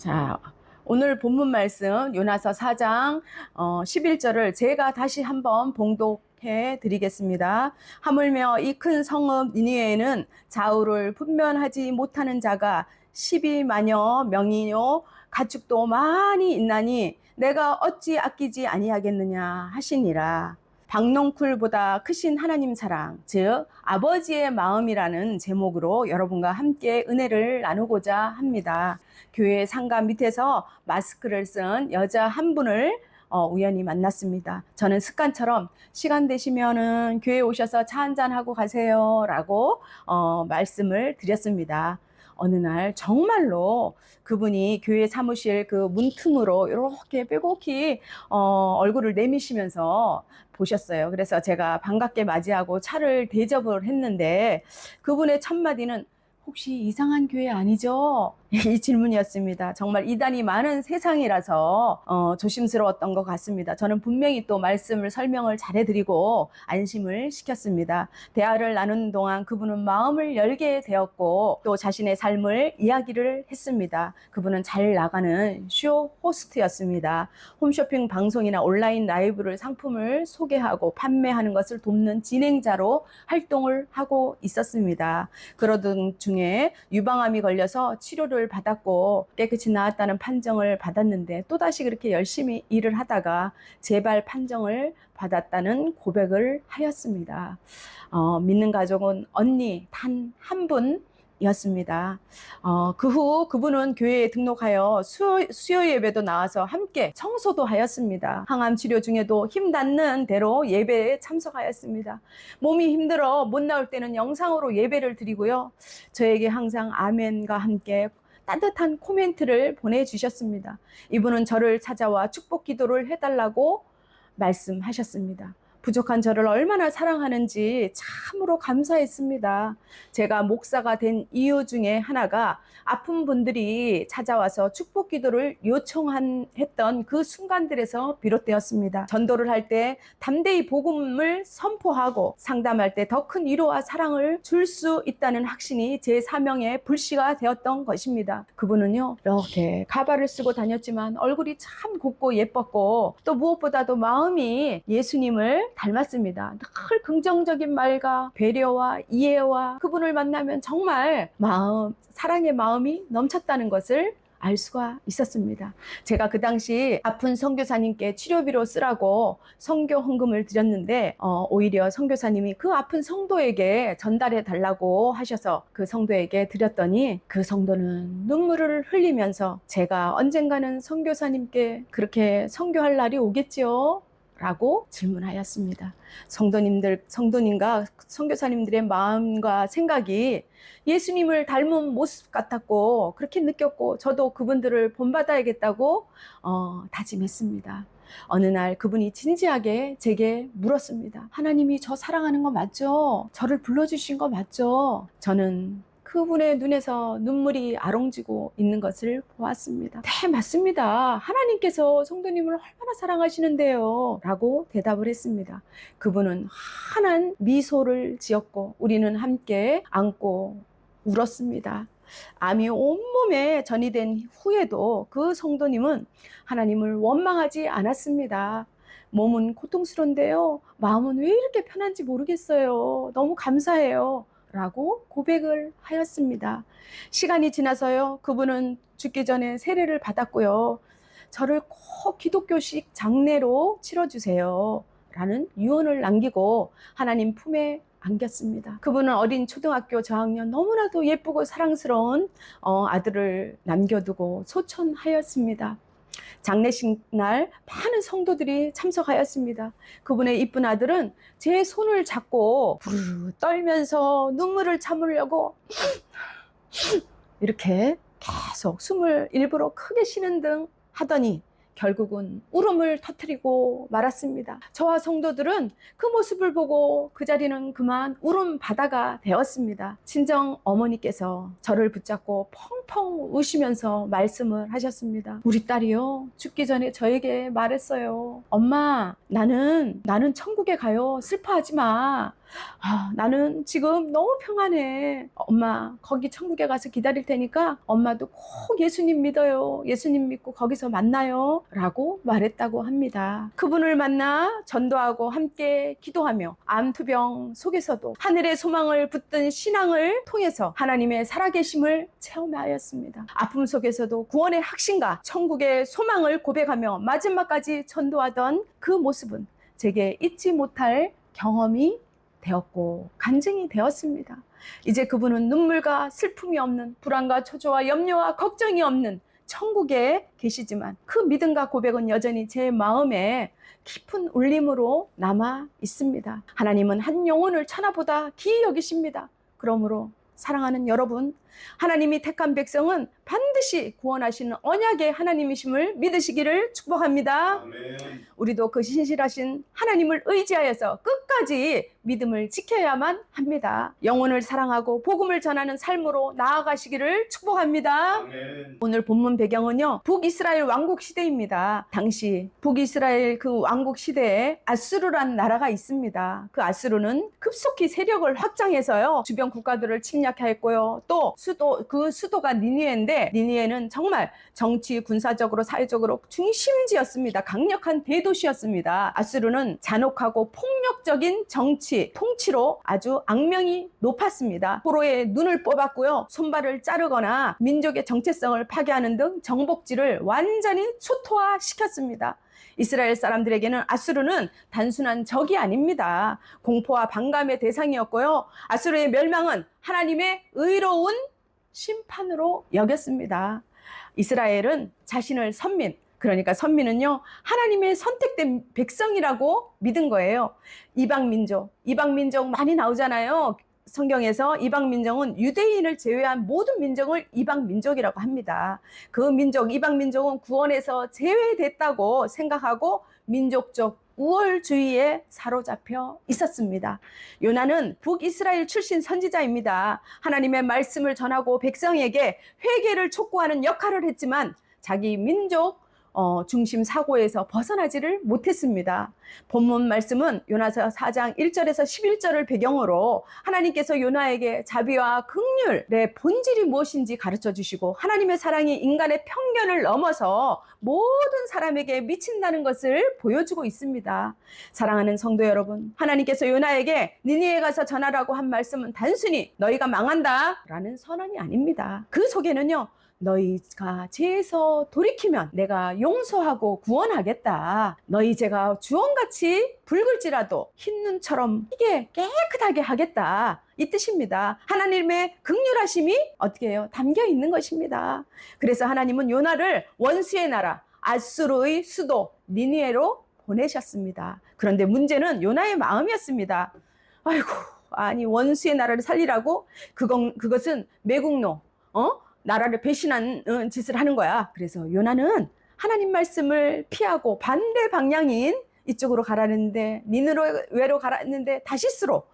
자, 오늘 본문 말씀 요나서 4장 11절을 제가 다시 한번 봉독해 드리겠습니다. 하물며 이 큰 성읍 니느웨에는 좌우를 분별하지 못하는 자가 12만여 명이요 가축도 많이 있나니 내가 어찌 아끼지 아니하겠느냐 하시니라. 박농쿨보다 크신 하나님 사랑, 즉 아버지의 마음이라는 제목으로 여러분과 함께 은혜를 나누고자 합니다. 교회 상가 밑에서 마스크를 쓴 여자 한 분을 우연히 만났습니다. 저는 습관처럼 시간 되시면은 교회 오셔서 차 한잔 하고 가세요 라고 말씀을 드렸습니다. 어느 날 정말로 그분이 교회 사무실 그 문틈으로 이렇게 빼곡히 얼굴을 내미시면서 보셨어요. 그래서 제가 반갑게 맞이하고 차를 대접을 했는데 그분의 첫 마디는 혹시 이상한 교회 아니죠? 이 질문이었습니다. 정말 이단이 많은 세상이라서 조심스러웠던 것 같습니다. 저는 분명히 또 말씀을 설명을 잘해드리고 안심을 시켰습니다. 대화를 나누는 동안 그분은 마음을 열게 되었고 또 자신의 삶을 이야기를 했습니다. 그분은 잘 나가는 쇼 호스트였습니다. 홈쇼핑 방송이나 온라인 라이브를 상품을 소개하고 판매하는 것을 돕는 진행자로 활동을 하고 있었습니다. 그러던 중에 유방암이 걸려서 치료를 받았고 깨끗이 나았다는 판정을 받았는데 또다시 그렇게 열심히 일을 하다가 재발 판정을 받았다는 고백을 하였습니다. 믿는 가족은 언니 단 한 분이었습니다. 그 후 그분은 교회에 등록하여 수요 예배도 나와서 함께 청소도 하였습니다. 항암 치료 중에도 힘 닿는 대로 예배에 참석하였습니다. 몸이 힘들어 못 나올 때는 영상으로 예배를 드리고요. 저에게 항상 아멘과 함께 따뜻한 코멘트를 보내주셨습니다. 이분은 저를 찾아와 축복 기도를 해달라고 말씀하셨습니다. 부족한 저를 얼마나 사랑하는지 참으로 감사했습니다. 제가 목사가 된 이유 중에 하나가 아픈 분들이 찾아와서 축복 기도를 요청했던 그 순간들에서 비롯되었습니다. 전도를 할 때 담대히 복음을 선포하고 상담할 때 더 큰 위로와 사랑을 줄 수 있다는 확신이 제 사명의 불씨가 되었던 것입니다. 그분은요, 이렇게 가발을 쓰고 다녔지만 얼굴이 참 곱고 예뻤고 또 무엇보다도 마음이 예수님을 닮았습니다. 늘 긍정적인 말과 배려와 이해와 그분을 만나면 정말 사랑의 마음이 넘쳤다는 것을 알 수가 있었습니다. 제가 그 당시 아픈 선교사님께 치료비로 쓰라고 선교 헌금을 드렸는데 오히려 선교사님이 그 아픈 성도에게 전달해 달라고 하셔서 그 성도에게 드렸더니 그 성도는 눈물을 흘리면서 제가 언젠가는 선교사님께 그렇게 선교할 날이 오겠지요? 라고 질문하였습니다. 성도님과 선교사님들의 마음과 생각이 예수님을 닮은 모습 같았고 그렇게 느꼈고 저도 그분들을 본받아야겠다고 다짐했습니다. 어느 날 그분이 진지하게 제게 물었습니다. 하나님이 저 사랑하는 거 맞죠? 저를 불러주신 거 맞죠? 저는 그분의 눈에서 눈물이 아롱지고 있는 것을 보았습니다. 네, 맞습니다. 하나님께서 성도님을 얼마나 사랑하시는데요? 라고 대답을 했습니다. 그분은 환한 미소를 지었고 우리는 함께 안고 울었습니다. 암이 온몸에 전이 된 후에도 그 성도님은 하나님을 원망하지 않았습니다. 몸은 고통스러운데요. 마음은 왜 이렇게 편한지 모르겠어요. 너무 감사해요. 라고 고백을 하였습니다. 시간이 지나서요. 그분은 죽기 전에 세례를 받았고요. 저를 꼭 기독교식 장례로 치러주세요. 라는 유언을 남기고 하나님 품에 안겼습니다. 그분은 어린 초등학교 저학년 너무나도 예쁘고 사랑스러운 아들을 남겨두고 소천하였습니다. 장례식 날 많은 성도들이 참석하였습니다. 그분의 이쁜 아들은 제 손을 잡고 부르르 떨면서 눈물을 참으려고 이렇게 계속 숨을 일부러 크게 쉬는 등 하더니 결국은 울음을 터뜨리고 말았습니다. 저와 성도들은 그 모습을 보고 그 자리는 그만 울음 바다가 되었습니다. 친정 어머니께서 저를 붙잡고 펑펑 우시면서 말씀을 하셨습니다. 우리 딸이요, 죽기 전에 저에게 말했어요. 엄마, 나는 천국에 가요. 슬퍼하지 마. 나는 지금 너무 평안해. 엄마, 거기 천국에 가서 기다릴 테니까 엄마도 꼭 예수님 믿어요. 예수님 믿고 거기서 만나요. 라고 말했다고 합니다. 그분을 만나 전도하고 함께 기도하며 암투병 속에서도 하늘의 소망을 붙든 신앙을 통해서 하나님의 살아계심을 체험하였습니다. 아픔 속에서도 구원의 확신과 천국의 소망을 고백하며 마지막까지 전도하던 그 모습은 제게 잊지 못할 경험이 되었고 간증이 되었습니다. 이제 그분은 눈물과 슬픔이 없는, 불안과 초조와 염려와 걱정이 없는 천국에 계시지만 그 믿음과 고백은 여전히 제 마음에 깊은 울림으로 남아 있습니다. 하나님은 한 영혼을 천하보다 귀히 여기십니다. 그러므로 사랑하는 여러분, 하나님이 택한 백성은 반드시 구원하시는 언약의 하나님이심을 믿으시기를 축복합니다. 아멘. 우리도 그 신실하신 하나님을 의지하여서 끝까지 믿음을 지켜야만 합니다. 영혼을 사랑하고 복음을 전하는 삶으로 나아가시기를 축복합니다. 아멘. 오늘 본문 배경은요, 북이스라엘 왕국 시대입니다. 당시 북이스라엘 그 왕국 시대에 아수르란 나라가 있습니다. 그 아수르는 급속히 세력을 확장해서요, 주변 국가들을 침략했고요. 또 그 수도가 니느웨인데, 니느웨는 정말 정치, 군사적으로, 사회적으로 중심지였습니다. 강력한 대도시였습니다. 아수르는 잔혹하고 폭력적인 정치, 통치로 아주 악명이 높았습니다. 포로의 눈을 뽑았고요, 손발을 자르거나 민족의 정체성을 파괴하는 등 정복지를 완전히 초토화시켰습니다. 이스라엘 사람들에게는 아수르는 단순한 적이 아닙니다. 공포와 반감의 대상이었고요. 아수르의 멸망은 하나님의 의로운 심판으로 여겼습니다. 이스라엘은 자신을 선민, 그러니까 선민은요, 하나님의 선택된 백성이라고 믿은 거예요. 이방 민족 많이 나오잖아요. 성경에서 이방 민족은 유대인을 제외한 모든 민족을 이방 민족이라고 합니다. 그 민족, 이방 민족은 구원에서 제외됐다고 생각하고 민족적 우월주의에 사로잡혀 있었습니다. 요나는 북이스라엘 출신 선지자입니다. 하나님의 말씀을 전하고 백성에게 회개를 촉구하는 역할을 했지만 자기 민족 중심 사고에서 벗어나지를 못했습니다. 본문 말씀은 요나서 4장 1절에서 11절을 배경으로 하나님께서 요나에게 자비와 긍휼의 본질이 무엇인지 가르쳐 주시고 하나님의 사랑이 인간의 편견을 넘어서 모든 사람에게 미친다는 것을 보여주고 있습니다. 사랑하는 성도 여러분, 하나님께서 요나에게 니느웨에 가서 전하라고 한 말씀은 단순히 너희가 망한다 라는 선언이 아닙니다. 그 속에는요, 너희가 죄에서 돌이키면 내가 용서하고 구원하겠다. 너희 죄가 주홍같이 붉을지라도 흰눈처럼 희게 깨끗하게 하겠다. 이 뜻입니다. 하나님의 긍휼하심이 어떻게 해요? 담겨 있는 것입니다. 그래서 하나님은 요나를 원수의 나라 아수르의 수도 니느웨로 보내셨습니다. 그런데 문제는 요나의 마음이었습니다. 아니 원수의 나라를 살리라고? 그것은 매국노, 나라를 배신한 짓을 하는 거야. 그래서 요나는 하나님 말씀을 피하고 반대 방향인 이쪽으로 가라는데, 니느웨로 가라는데 다시스로,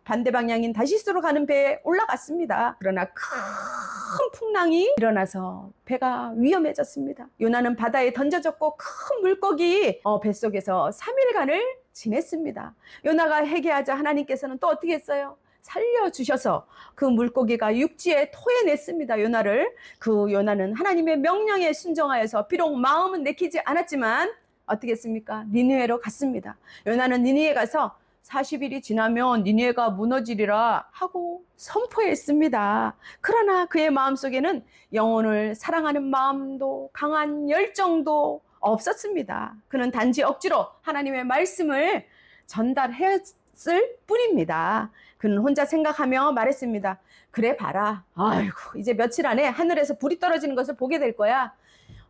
반대 방향인 다시스로 가는 배에 올라갔습니다. 그러나 큰 풍랑이 일어나서 배가 위험해졌습니다. 요나는 바다에 던져졌고 큰 물고기 뱃속에서 3일간을 지냈습니다. 요나가 회개하자 하나님께서는 또 어떻게 했어요? 살려주셔서 그 물고기가 육지에 토해냈습니다. 요나를. 그 요나는 하나님의 명령에 순종하여서 비록 마음은 내키지 않았지만 어떻게 했습니까? 니느웨로 갔습니다. 요나는 니느웨에 가서 40일이 지나면 니느웨가 무너지리라 하고 선포했습니다. 그러나 그의 마음속에는 영혼을 사랑하는 마음도 강한 열정도 없었습니다. 그는 단지 억지로 하나님의 말씀을 전달했을 뿐입니다. 그는 혼자 생각하며 말했습니다. 그래 봐라. 아이고, 이제 며칠 안에 하늘에서 불이 떨어지는 것을 보게 될 거야.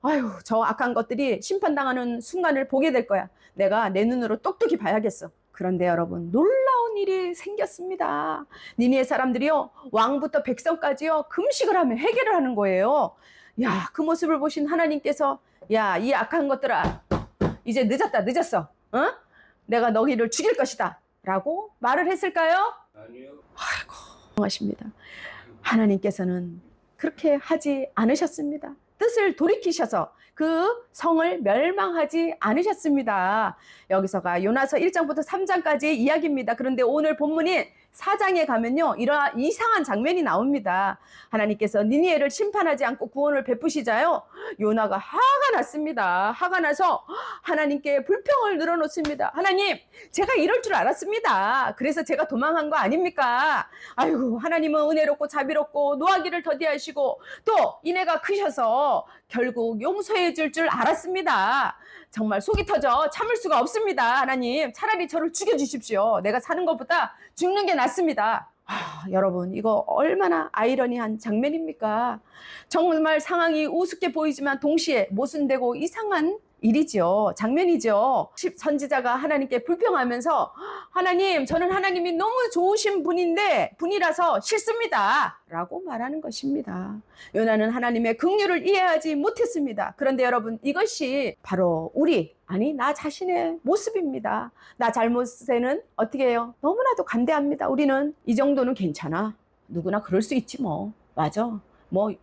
아이고, 저 악한 것들이 심판당하는 순간을 보게 될 거야. 내가 내 눈으로 똑똑히 봐야겠어. 그런데 여러분, 놀라운 일이 생겼습니다. 니느웨 사람들이요, 왕부터 백성까지요, 금식을 하며 회개를 하는 거예요. 야, 그 모습을 보신 하나님께서, 야, 이 악한 것들아, 이제 늦었어. 내가 너희를 죽일 것이다 라고 말을 했을까요? 아니요. 아이고, 하십니다. 하나님께서는 그렇게 하지 않으셨습니다. 뜻을 돌이키셔서 그 성을 멸망하지 않으셨습니다. 여기서가 요나서 1장부터 3장까지의 이야기입니다. 그런데 오늘 본문인 4장에 가면요, 이러한 이상한 장면이 나옵니다. 하나님께서 니니웨를 심판하지 않고 구원을 베푸시자요, 요나가 화가 났습니다. 화가 나서 하나님께 불평을 늘어놓습니다. 하나님, 제가 이럴 줄 알았습니다. 그래서 제가 도망한 거 아닙니까? 아이고, 하나님은 은혜롭고 자비롭고 노하기를 더디하시고 또 인애가 크셔서 결국 용서해 줄 줄 알았습니다. 정말 속이 터져 참을 수가 없습니다. 하나님, 차라리 저를 죽여주십시오. 내가 사는 것보다 죽는 게 낫습니다. 여러분, 이거 얼마나 아이러니한 장면입니까? 정말 상황이 우습게 보이지만 동시에 모순되고 이상한 일이죠. 장면이죠. 선지자가 하나님께 불평하면서, 하나님, 저는 하나님이 너무 좋으신 분이라서 싫습니다 라고 말하는 것입니다. 요나는 하나님의 긍휼을 이해하지 못했습니다. 그런데 여러분, 이것이 바로 나 자신의 모습입니다. 나 잘못에는 어떻게 해요? 너무나도 간대합니다. 우리는 이 정도는 괜찮아. 누구나 그럴 수 있지 뭐. 맞아.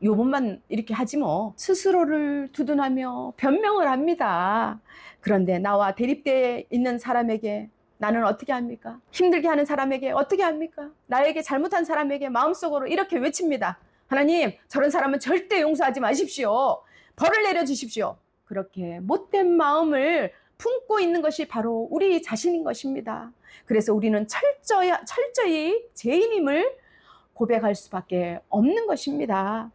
요번만 이렇게 하지 뭐. 스스로를 두둔하며 변명을 합니다. 그런데 나와 대립되어 있는 사람에게 나는 어떻게 합니까? 힘들게 하는 사람에게 어떻게 합니까? 나에게 잘못한 사람에게 마음속으로 이렇게 외칩니다. 하나님, 저런 사람은 절대 용서하지 마십시오. 벌을 내려주십시오. 그렇게 못된 마음을 품고 있는 것이 바로 우리 자신인 것입니다. 그래서 우리는 철저히 죄인임을 고백할 수밖에 없는 것입니다.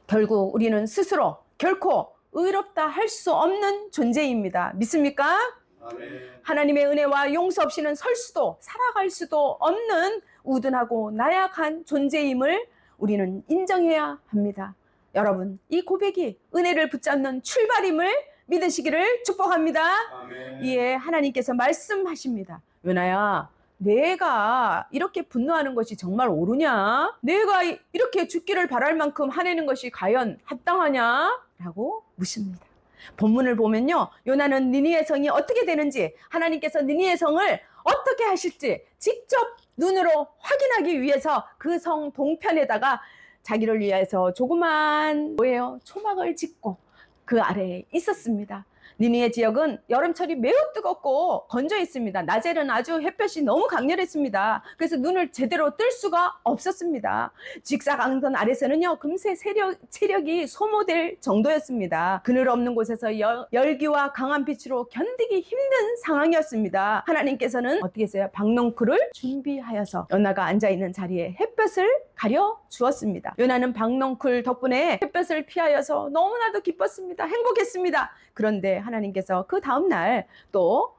결국 우리는 스스로 결코 의롭다 할 수 없는 존재입니다. 믿습니까? 아멘. 하나님의 은혜와 용서 없이는 설 수도 살아갈 수도 없는 우둔하고 나약한 존재임을 우리는 인정해야 합니다. 여러분, 이 고백이 은혜를 붙잡는 출발임을 믿으시기를 축복합니다. 아멘. 이에 하나님께서 말씀하십니다. 요나야, 내가 이렇게 분노하는 것이 정말 옳으냐? 내가 이렇게 죽기를 바랄 만큼 화내는 것이 과연 합당하냐? 라고 묻습니다. 본문을 보면요, 요나는 니니웨 성이 어떻게 되는지, 하나님께서 니니웨 성을 어떻게 하실지 직접 눈으로 확인하기 위해서 그 성 동편에다가 자기를 위해서 조그만 초막을 짓고 그 아래에 있었습니다. 니니웨 지역은 여름철이 매우 뜨겁고 건조 있습니다. 낮에는 아주 햇볕이 너무 강렬했습니다. 그래서 눈을 제대로 뜰 수가 없었습니다. 직사광선 아래서는요, 금세 체력이 소모될 정도였습니다. 그늘 없는 곳에서 열기와 강한 빛으로 견디기 힘든 상황이었습니다. 하나님께서는 어떻게 했어요? 박넝쿨을 준비하여서 요나가 앉아있는 자리에 햇볕을 가려 주었습니다. 요나는 박넝쿨 덕분에 햇볕을 피하여서 너무나도 기뻤습니다. 행복했습니다. 그런데 하나님께서 그 다음날 또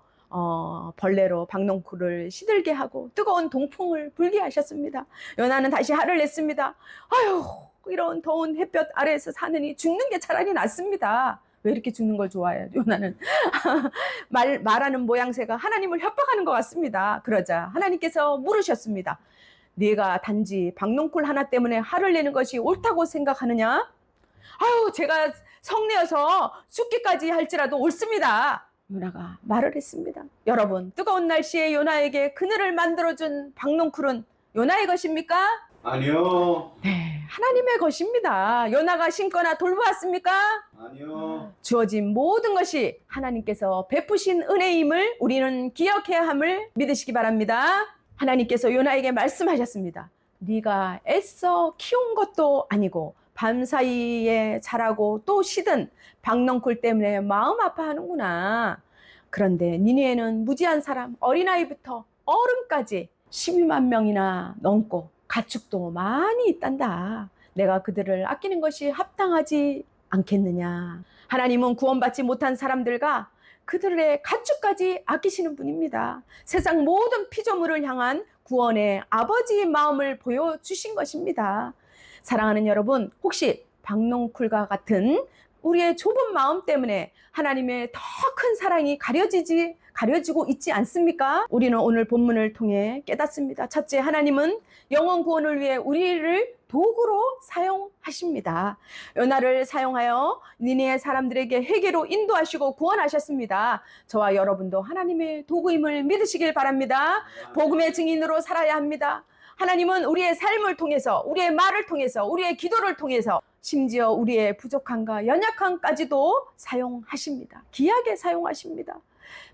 벌레로 박넝쿨을 시들게 하고 뜨거운 동풍을 불게 하셨습니다. 요나는 다시 화를 냈습니다. 아유, 이런 더운 햇볕 아래에서 사느니 죽는 게 차라리 낫습니다. 왜 이렇게 죽는 걸 좋아해요? 요나는 말하는 모양새가 하나님을 협박하는 것 같습니다. 그러자 하나님께서 물으셨습니다. 네가 단지 박넝쿨 하나 때문에 화를 내는 것이 옳다고 생각하느냐? 아유, 제가 성내어서 죽기까지 할지라도 옳습니다. 요나가 말을 했습니다. 여러분, 뜨거운 날씨에 요나에게 그늘을 만들어준 박넝쿨은 요나의 것입니까? 아니요. 네, 하나님의 것입니다. 요나가 심거나 돌보았습니까? 아니요. 주어진 모든 것이 하나님께서 베푸신 은혜임을 우리는 기억해야 함을 믿으시기 바랍니다. 하나님께서 요나에게 말씀하셨습니다. 네가 애써 키운 것도 아니고 밤사이에 자라고 또 시든 박넝쿨 때문에 마음 아파하는구나. 그런데 니니웨는 무지한 사람, 어린아이부터 어른까지 12만 명이나 넘고 가축도 많이 있단다. 내가 그들을 아끼는 것이 합당하지 않겠느냐. 하나님은 구원받지 못한 사람들과 그들의 가축까지 아끼시는 분입니다. 세상 모든 피조물을 향한 구원의 아버지의 마음을 보여주신 것입니다. 사랑하는 여러분, 혹시 박넝쿨과 같은 우리의 좁은 마음 때문에 하나님의 더 큰 사랑이 가려지고 있지 않습니까? 우리는 오늘 본문을 통해 깨닫습니다. 첫째, 하나님은 영혼 구원을 위해 우리를 도구로 사용하십니다. 요나를 사용하여 니니웨 사람들에게 회개로 인도하시고 구원하셨습니다. 저와 여러분도 하나님의 도구임을 믿으시길 바랍니다. 복음의 증인으로 살아야 합니다. 하나님은 우리의 삶을 통해서, 우리의 말을 통해서, 우리의 기도를 통해서, 심지어 우리의 부족함과 연약함까지도 사용하십니다. 귀하게 사용하십니다.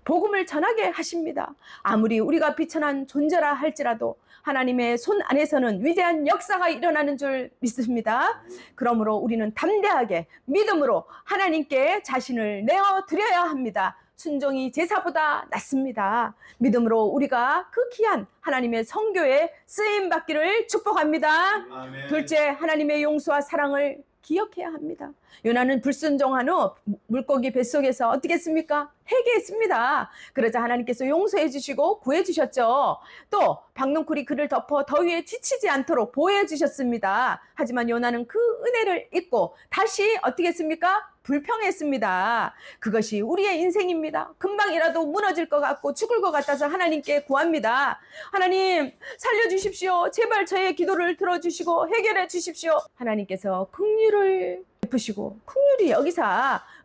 복음을 전하게 하십니다. 아무리 우리가 비천한 존재라 할지라도 하나님의 손 안에서는 위대한 역사가 일어나는 줄 믿습니다. 그러므로 우리는 담대하게 믿음으로 하나님께 자신을 내어드려야 합니다. 순종이 제사보다 낫습니다. 믿음으로 우리가 그 귀한 하나님의 성교에 쓰임받기를 축복합니다. 아멘. 둘째, 하나님의 용서와 사랑을 기억해야 합니다. 요나는 불순종한 후 물고기 뱃속에서 어떻게 했습니까? 회개했습니다. 그러자 하나님께서 용서해 주시고 구해 주셨죠. 또 박농쿨이 그를 덮어 더위에 지치지 않도록 보호해 주셨습니다. 하지만 요나는 그 은혜를 잊고 다시 어떻게 했습니까? 불평했습니다. 그것이 우리의 인생입니다. 금방이라도 무너질 것 같고 죽을 것 같아서 하나님께 구합니다. 하나님 살려주십시오. 제발 저의 기도를 들어주시고 해결해 주십시오. 하나님께서 긍휼을 베푸시고 긍휼히 여기서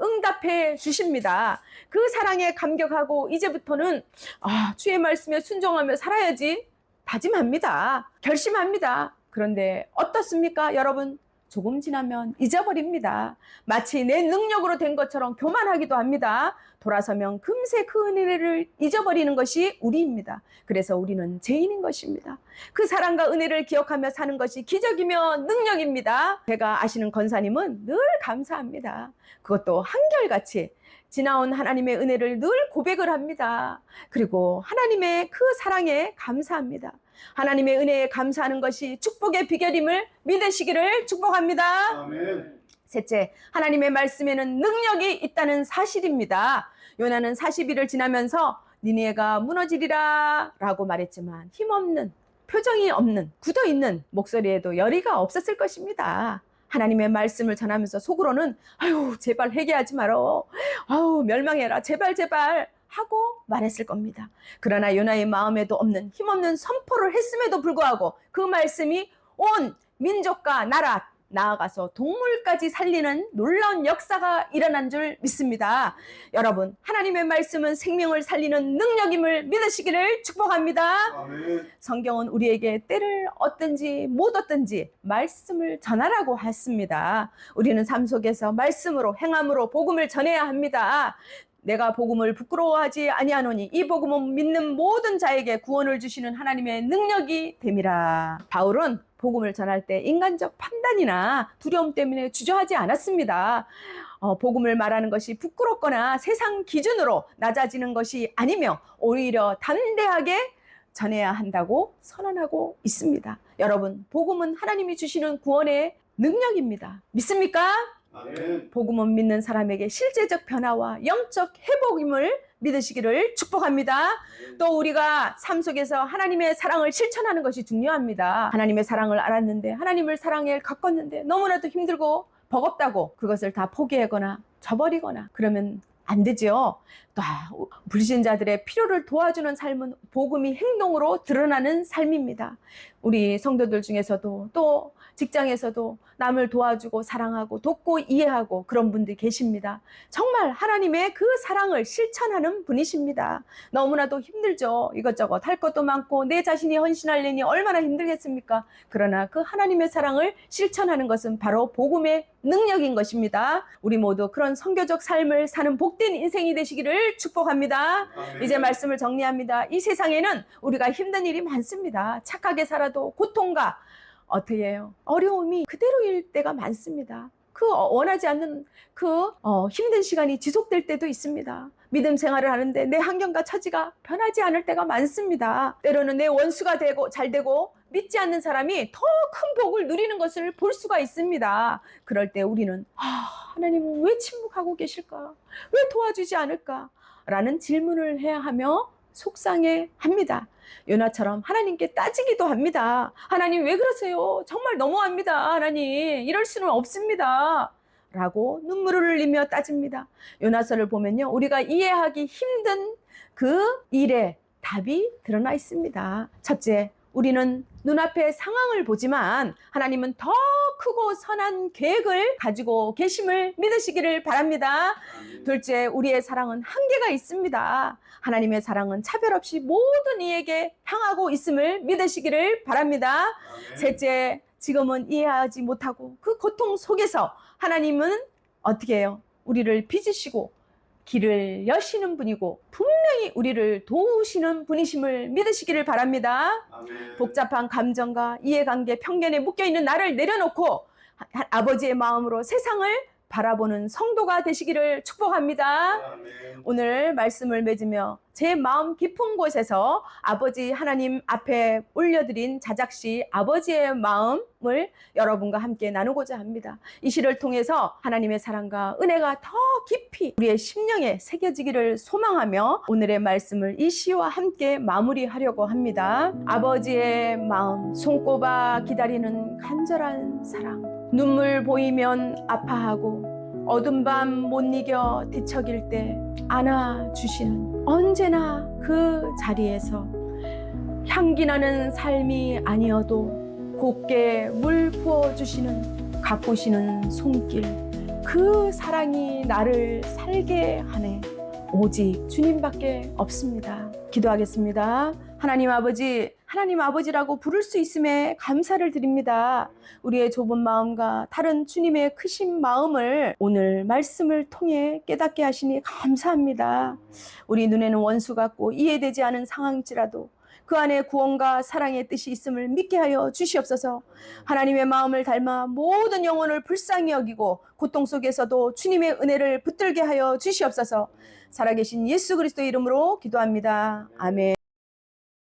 응답해 주십니다. 그 사랑에 감격하고 이제부터는 주의 말씀에 순종하며 살아야지 다짐합니다. 결심합니다. 그런데 어떻습니까, 여러분? 조금 지나면 잊어버립니다. 마치 내 능력으로 된 것처럼 교만하기도 합니다. 돌아서면 금세 그 은혜를 잊어버리는 것이 우리입니다. 그래서 우리는 죄인인 것입니다. 그 사랑과 은혜를 기억하며 사는 것이 기적이며 능력입니다. 제가 아시는 권사님은 늘 감사합니다. 그것도 한결같이 지나온 하나님의 은혜를 늘 고백을 합니다. 그리고 하나님의 그 사랑에 감사합니다. 하나님의 은혜에 감사하는 것이 축복의 비결임을 믿으시기를 축복합니다. 아멘. 셋째, 하나님의 말씀에는 능력이 있다는 사실입니다. 요나는 40일을 지나면서 니느웨가 무너지리라 라고 말했지만 힘없는, 표정이 없는, 굳어있는 목소리에도 열의가 없었을 것입니다. 하나님의 말씀을 전하면서 속으로는 아유 제발 회개하지 말어, 아유 멸망해라, 제발 제발 하고 말했을 겁니다. 그러나 요나의 마음에도 없는 힘없는 선포를 했음에도 불구하고 그 말씀이 온 민족과 나라, 나아가서 동물까지 살리는 놀라운 역사가 일어난 줄 믿습니다. 여러분, 하나님의 말씀은 생명을 살리는 능력임을 믿으시기를 축복합니다. 아멘. 성경은 우리에게 때를 얻든지 못 얻든지 말씀을 전하라고 했습니다. 우리는 삶 속에서 말씀으로 행함으로 복음을 전해야 합니다. 내가 복음을 부끄러워하지 아니하노니 이 복음은 믿는 모든 자에게 구원을 주시는 하나님의 능력이 됨이라. 바울은 복음을 전할 때 인간적 판단이나 두려움 때문에 주저하지 않았습니다. 복음을 말하는 것이 부끄럽거나 세상 기준으로 낮아지는 것이 아니며 오히려 담대하게 전해야 한다고 선언하고 있습니다. 여러분, 복음은 하나님이 주시는 구원의 능력입니다. 믿습니까? 아멘. 복음은 믿는 사람에게 실제적 변화와 영적 회복임을 믿으시기를 축복합니다. 또 우리가 삶 속에서 하나님의 사랑을 실천하는 것이 중요합니다. 하나님의 사랑을 알았는데, 하나님을 사랑에 가꿨는데 너무나도 힘들고 버겁다고 그것을 다 포기하거나 저버리거나 그러면 안 되죠. 또 불신자들의 필요를 도와주는 삶은 복음이 행동으로 드러나는 삶입니다. 우리 성도들 중에서도 또 직장에서도 남을 도와주고 사랑하고 돕고 이해하고 그런 분들이 계십니다. 정말 하나님의 그 사랑을 실천하는 분이십니다. 너무나도 힘들죠. 이것저것 할 것도 많고 내 자신이 헌신하려니 얼마나 힘들겠습니까? 그러나 그 하나님의 사랑을 실천하는 것은 바로 복음의 능력인 것입니다. 우리 모두 그런 선교적 삶을 사는 복된 인생이 되시기를 축복합니다. 아멘. 이제 말씀을 정리합니다. 이 세상에는 우리가 힘든 일이 많습니다. 착하게 살아도 고통과 어떻게 해요? 어려움이 그대로일 때가 많습니다. 그 원하지 않는 그 힘든 시간이 지속될 때도 있습니다. 믿음 생활을 하는데 내 환경과 처지가 변하지 않을 때가 많습니다. 때로는 내 원수가 되고 잘 되고 믿지 않는 사람이 더 큰 복을 누리는 것을 볼 수가 있습니다. 그럴 때 우리는 하나님은 왜 침묵하고 계실까? 왜 도와주지 않을까? 라는 질문을 해야 하며 속상해합니다. 요나처럼 하나님께 따지기도 합니다. 하나님 왜 그러세요? 정말 너무합니다. 하나님 이럴 수는 없습니다. 라고 눈물을 흘리며 따집니다. 요나서를 보면요, 우리가 이해하기 힘든 그 일에 답이 드러나 있습니다. 첫째, 우리는 눈앞의 상황을 보지만 하나님은 더 크고 선한 계획을 가지고 계심을 믿으시기를 바랍니다. 아멘. 둘째, 우리의 사랑은 한계가 있습니다. 하나님의 사랑은 차별 없이 모든 이에게 향하고 있음을 믿으시기를 바랍니다. 아멘. 셋째, 지금은 이해하지 못하고 그 고통 속에서 하나님은 어떻게 해요? 우리를 빚으시고 길을 여시는 분이고 분명히 우리를 도우시는 분이심을 믿으시기를 바랍니다. 아멘. 복잡한 감정과 이해관계, 편견에 묶여있는 나를 내려놓고 아버지의 마음으로 세상을 바라보는 성도가 되시기를 축복합니다. 아멘. 오늘 말씀을 맺으며 제 마음 깊은 곳에서 아버지 하나님 앞에 올려드린 자작시 아버지의 마음을 여러분과 함께 나누고자 합니다. 이 시를 통해서 하나님의 사랑과 은혜가 더 깊이 우리의 심령에 새겨지기를 소망하며 오늘의 말씀을 이 시와 함께 마무리하려고 합니다. 아버지의 마음, 손꼽아 기다리는 간절한 사랑, 눈물 보이면 아파하고 어둠 밤 못 이겨 뒤척일 때 안아주시는 언제나 그 자리에서 향기 나는 삶이 아니어도 곱게 물 부어주시는 가꾸시는 손길, 그 사랑이 나를 살게 하네. 오직 주님밖에 없습니다. 기도하겠습니다. 하나님 아버지라고 부를 수 있음에 감사를 드립니다. 우리의 좁은 마음과 다른 주님의 크신 마음을 오늘 말씀을 통해 깨닫게 하시니 감사합니다. 우리 눈에는 원수 같고 이해되지 않은 상황일지라도 그 안에 구원과 사랑의 뜻이 있음을 믿게 하여 주시옵소서. 하나님의 마음을 닮아 모든 영혼을 불쌍히 여기고 고통 속에서도 주님의 은혜를 붙들게 하여 주시옵소서. 살아계신 예수 그리스도의 이름으로 기도합니다. 아멘.